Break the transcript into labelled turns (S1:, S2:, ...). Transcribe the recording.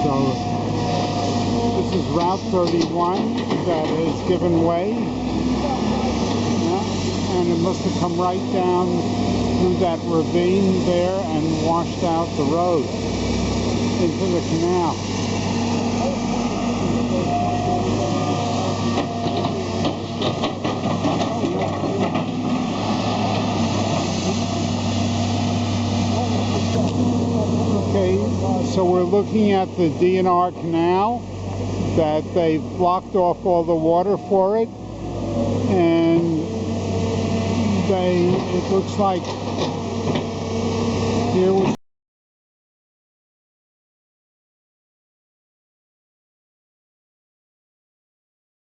S1: So this is Route 31 that has given way. Yeah, and it must have come right down through that ravine there and washed out the road into the canal. Okay, so we're looking at the D&R canal that they've blocked off all the water for it, and it looks like here was